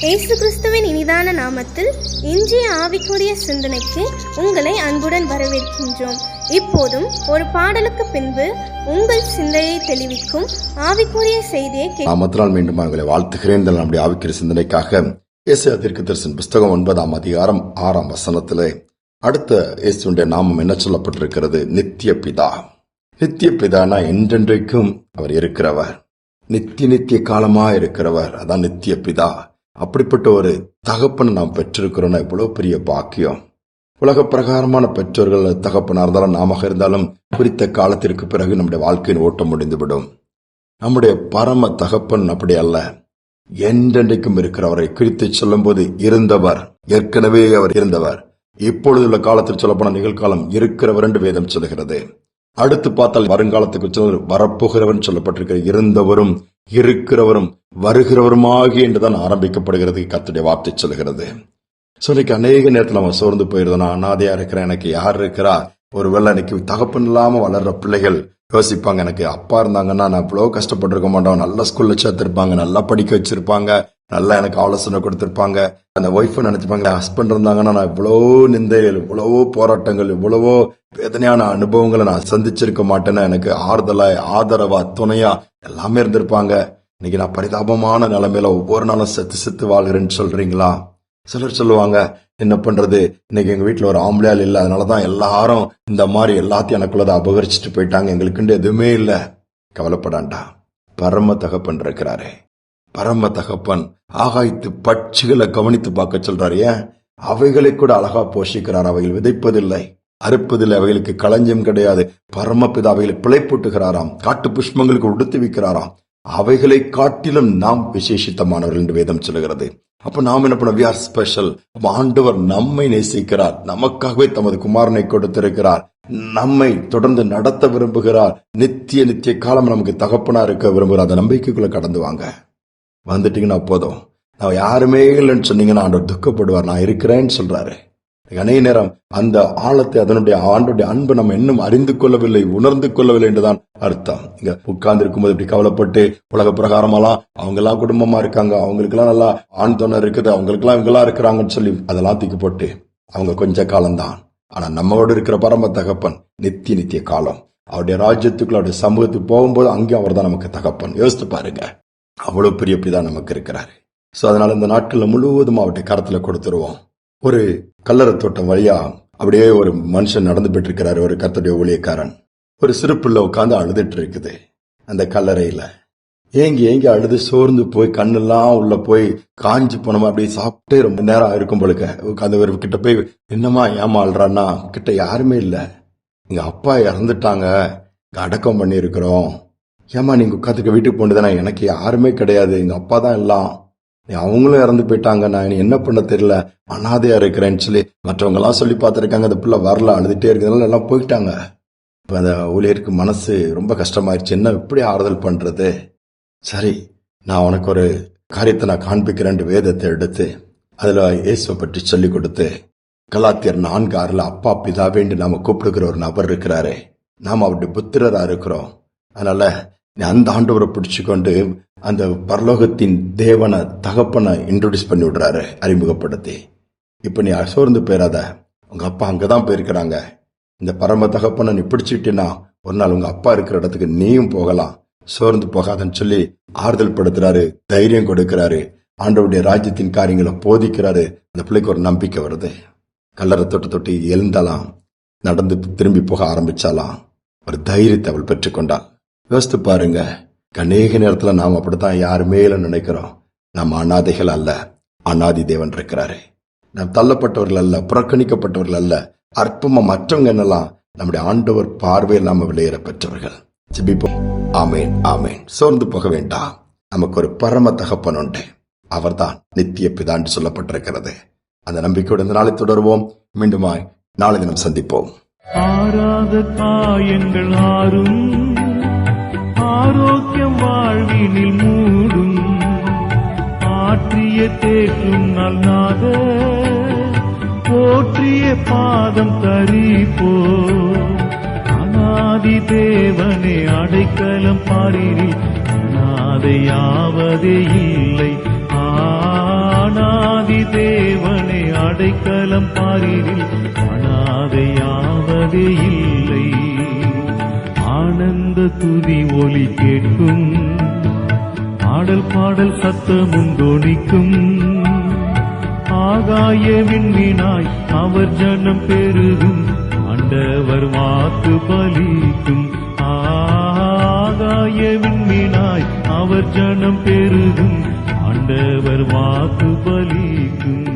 இயேசு கிறிஸ்துவின் இனிதான நாமத்தில் இன்றைய ஆவிக்குரிய சிந்தனைக்கு உங்களை அன்புடன் வரவேற்கின்றோம். இப்போதும் ஒரு பாடலுக்கு பின்பு உங்கள் சிந்தையை தெளிவிக்கும் ஆவிக்குரிய செய்தியை நாமத்தினால் மீண்டும் உங்களை வாழ்த்துகிறேன். நம்முடைய ஆவிக்குரிய சிந்தனைக்காக ஏசாயா தீர்க்கதரிசன புஸ்தகம் 9ஆம் அதிகாரம் 6ஆம் வசனத்திலே அடுத்த இயேசுடைய நாமம் என்ன சொல்லப்பட்டிருக்கிறது? நித்திய பிதா. நித்திய பிதானா என்றென்றைக்கும் அவர் இருக்கிறவர், நித்திய காலமா இருக்கிறவர். அதான் நித்திய பிதா. அப்படிப்பட்ட ஒரு தகப்பனை நாம் பெற்றிருக்கிறோம்னா எவ்வளவு பெரிய பாக்கியம். உலக பிரகாரமான பெற்றோர்கள் தகப்பனா இருந்தாலும் நாம இருந்தாலும் குறித்த காலத்திற்கு பிறகு நம்முடைய வாழ்க்கையின் ஓட்டம் முடிந்துவிடும். நம்முடைய பரம தகப்பன் அப்படி அல்ல, என்றென்றைக்கும் இருக்கிறவரை குறித்து சொல்லும் போது இருந்தவர், ஏற்கனவே அவர் இருந்தவர், இப்பொழுதுள்ள காலத்தில் சொல்லப்போன நிகழ்காலம் இருக்கிறவர் என்று வேதம் சொல்லுகிறது. அடுத்து பார்த்தால் வருங்காலத்துக்கு வரப்போகிறவர் சொல்லப்பட்டிருக்கிற இருந்தவரும் இருக்கிறவரும் வருகிறவருமாகி என்றுதான் ஆரம்பிக்கப்படுகிறது. கர்த்தருடைய வார்த்தை சொல்லுகிறது. இன்னைக்கு அநேக நேரத்தில் நம்ம சோர்ந்து போயிருந்தோம். நான் அனாதையா இருக்கிறேன், எனக்கு யார் இருக்கிறா? ஒருவேளை எனக்கு தகப்பன் இல்லாம வளர்ற பிள்ளைகள் யோசிப்பாங்க, எனக்கு அப்பா இருந்தாங்கன்னா நான் இவ்வளவு கஷ்டப்பட்டிருக்க மாட்டோம். நல்ல ஸ்கூல்ல சேர்த்திருப்பாங்க, நல்லா படிக்க வச்சிருப்பாங்க, நல்லா எனக்கு ஆலோசனை கொடுத்திருப்பாங்க. அந்த ஒய்ஃபை நினைச்சுப்பாங்க, ஹஸ்பண்ட் இருந்தாங்கன்னா நான் இவ்வளவோ நிந்தைகள், இவ்வளவோ போராட்டங்கள், இவ்வளவோ வேதனையான அனுபவங்களை நான் சந்திச்சிருக்க மாட்டேன்னா எனக்கு ஆறுதலா, ஆதரவா, துணையா எல்லாமே இருந்திருப்பாங்க. இன்னைக்கு நான் பரிதாபமான நிலைமையில ஒவ்வொரு நாளும் செத்து வாழ்கிறேன்னு சொல்றீங்களா? சிலர் சொல்லுவாங்க, என்ன பண்றது, இன்னைக்கு எங்க வீட்டுல ஒரு ஆம்பளையால் இல்ல, அதனாலதான் எல்லாரும் இந்த மாதிரி எல்லாத்தையும் எனக்குள்ளதை அபகரிச்சுட்டு போயிட்டாங்க, எங்களுக்குண்டு எதுவுமே இல்ல. கவலைப்படாண்டா, பரம தகப்பன் இருக்கிறாரு. பரம தகப்பன் ஆகாய்த்து பட்சிகளை கவனித்து பார்க்க சொல்றாரு. ஏன்? அவைகளை கூட அழகா போஷிக்கிறார். அவைகள் விதைப்பதில்லை, அறுப்பதில்லை, அவைகளுக்கு களஞ்சியம் கிடையாது. பரமபிதா அவைகளை பிழைப்பூட்டுகிறாராம், காட்டு புஷ்பங்களுக்கு உடுத்தி வைக்கிறாராம். அவைகளை காட்டிலும் நாம் விசேஷித்தமானவர்கள் என்று வேதம் சொல்லுகிறது. அப்ப நாம் என்ன பண்ண? we are special. ஆண்டவர் நம்மை நேசிக்கிறார், நமக்காகவே தமது குமாரனை கொடுத்திருக்கிறார், நம்மை தொடர்ந்து நடத்த விரும்புகிறார், நித்திய காலம் நமக்கு தகப்பனா இருக்க விரும்புகிறார். அந்த நம்பிக்கைக்குள்ள கடந்து வாங்க. வந்துட்டீங்கன்னா போதும். நான் யாருமே இல்லைன்னு சொன்னீங்கன்னா ஆண்டவர் துக்கப்படுவார். நான் இருக்கிறேன்னு சொல்றாரு. அநேக நேரம் அந்த ஆழத்தை, அதனுடைய ஆண்டுடைய அன்பு நம்ம இன்னும் அறிந்து கொள்ளவில்லை, உணர்ந்து கொள்ளவில்லை என்றுதான் அர்த்தம். இங்க உட்கார்ந்து இருக்கும்போது இப்படி கவலைப்பட்டு உலக பிரகாரமெல்லாம் அவங்க எல்லாம் குடும்பமா இருக்காங்க, அவங்களுக்கு எல்லாம் நல்லா ஆண் துணை இருக்குது, அவங்களுக்கு எல்லாம் இவங்களா இருக்கிறாங்கன்னு சொல்லி அதெல்லாம் தூக்கி போட்டு அவங்க கொஞ்ச காலம்தான். ஆனா நம்மளோடு இருக்கிற பரம தகப்பன் நித்திய காலம். அவருடைய ராஜ்யத்துக்குள்ள, அவருடைய சமூகத்துக்கு போகும்போது அங்கேயும் அவர் தான் நமக்கு தகப்பன். யோசித்து பாருங்க, அவ்வளவு பெரிய பிதா நமக்கு இருக்கிறாரு. சோ அதனால இந்த நாட்கள்ல முழுவதும் அவருடைய கரத்துல கொடுத்துருவோம். ஒரு கல்லறை தோட்டம் வழியா அப்படியே ஒரு மனுஷன் நடந்து போயிட்டு இருக்கிறாரு, ஒரு கர்த்தருடைய ஊழியக்காரன். ஒரு சிறு பிள்ளை உட்கார்ந்து அழுதுட்டு இருக்குது அந்த கல்லறையில. ஏங்கி அழுது சோர்ந்து போய் கண்ணெல்லாம் உள்ள போய் காஞ்சி போனோமா, அப்படியே சாப்பிட்டே ரொம்ப நேரம் இருக்கும் பொழுது உட்காந்து ஒரு கிட்ட போய், என்னமா ஏமா அழுறான்னா, கிட்ட யாருமே இல்ல, எங்க அப்பா இறந்துட்டாங்க, அடக்கம் பண்ணி இருக்கிறோம். ஏமா நீங்க உட்காந்துக்க வீட்டுக்கு போனதுன்னா, எனக்கு யாருமே கிடையாது, எங்க அப்பா தான் எல்லாம், அவங்களும் இறந்து போயிட்டாங்க, நான் என்ன பண்ண தெரியல, அனாதையா இருக்கிறேன்னு சொல்லி மற்றவங்க எல்லாம் சொல்லி பார்த்திருக்காங்க. அந்த பிள்ளை வரல, அழுதுட்டே இருக்கிறதுனால எல்லாம் போயிட்டாங்க. இப்ப அந்த ஊழியருக்கு மனசு ரொம்ப கஷ்டமாயிருச்சு. என்ன எப்படி ஆறுதல் பண்றது? சரி, நான் உனக்கு ஒரு காரியத்தை நான் காண்பிக்கிறேன். வேதத்தை எடுத்து அதுல இயேசுவை பற்றி சொல்லி கொடுத்து, கலாத்தியர் 4:6 அப்பா பிதாவேண்டு நாம கூப்பிடுகிற ஒரு நபர் இருக்கிறாரு, நாம அவருடைய புத்திரரா இருக்கிறோம். அதனால அந்த ஆண்டவரை பிடிச்சுக்கொண்டு அந்த பரலோகத்தின் தேவனை, தகப்பனை இன்ட்ரோடியூஸ் பண்ணி விடுறாரு, அறிமுகப்படுத்தி. இப்ப நீ சோர்ந்து போயிடாத, உங்க அப்பா அங்கதான் போயிருக்கிறாங்க, இந்த பரம தகப்பனை நீ பிடிச்சிட்டீன்னா ஒரு நாள் உங்க அப்பா இருக்கிற இடத்துக்கு நீயும் போகலாம், சோர்ந்து போகாதன்னு சொல்லி ஆறுதல் படுத்துறாரு, தைரியம் கொடுக்கிறாரு, ஆண்டவருடைய ராஜ்யத்தின் காரியங்களை போதிக்கிறாரு. அந்த பிள்ளைக்கு ஒரு நம்பிக்கை வருது. கல்லறை தொட்டு எழுந்தாலாம், நடந்து திரும்பி போக ஆரம்பிச்சாலாம், ஒரு தைரியத்தை அவள் பெற்றுக்கொண்டாள். யோசித்து பாருங்க, அநேக நேரத்துல நாம் அப்படித்தான் யாருமே நினைக்கிறோம். நம்ம அனாதைகள் அல்ல, அனாதி தேவன் இருக்கிறாரு. நாம் தள்ளப்பட்டவர்கள் அல்ல, புறக்கணிக்கப்பட்டவர்கள் அல்ல, அற்பமா மற்றவங்க என்னெல்லாம் நம்முடைய ஆண்டவர் பார்வையில் நாம விளையேற பெற்றவர்கள். ஜெபிப்போம். ஆமேன், ஆமேன். சோர்ந்து போக வேண்டாம், நமக்கு ஒரு பரம தகப்பன் உண்டு, அவர்தான் நித்திய பிதான் சொல்லப்பட்டிருக்கிறது. அந்த நம்பிக்கையோடு இந்த நாளை தொடருவோம். மீண்டுமாய் நாளை தினம் சந்திப்போம். ஆறாத காயங்கள் ஆறும், ஆரோக்கியம் வாழ்வினில் மூடும், ஆற்றிய தேற்றும் நல்நாத, போற்றிய பாதம் தரிப்போ, அநாதி தேவனே அடைக்கலம் பாரில் அநாதையாவதே இல்லை. ஆனா தேவாதி தேவனே அடைக்கலம் பாரினில் அனாதையாவதே இல்லை. ஆனந்த துதி ஒலி கேட்கும், ஆடல் பாடல் சத்தமும் தொனிக்கும். ஆகாய விண்மீனாய் அவர் ஜனம் பெருகும், ஆண்டவர் வாக்கு பலிக்கும். ஆகாய விண்மீனாய் அவர் ஜனம் பெருகும், ஆண்டவர் வாக்கு பலிக்கும்.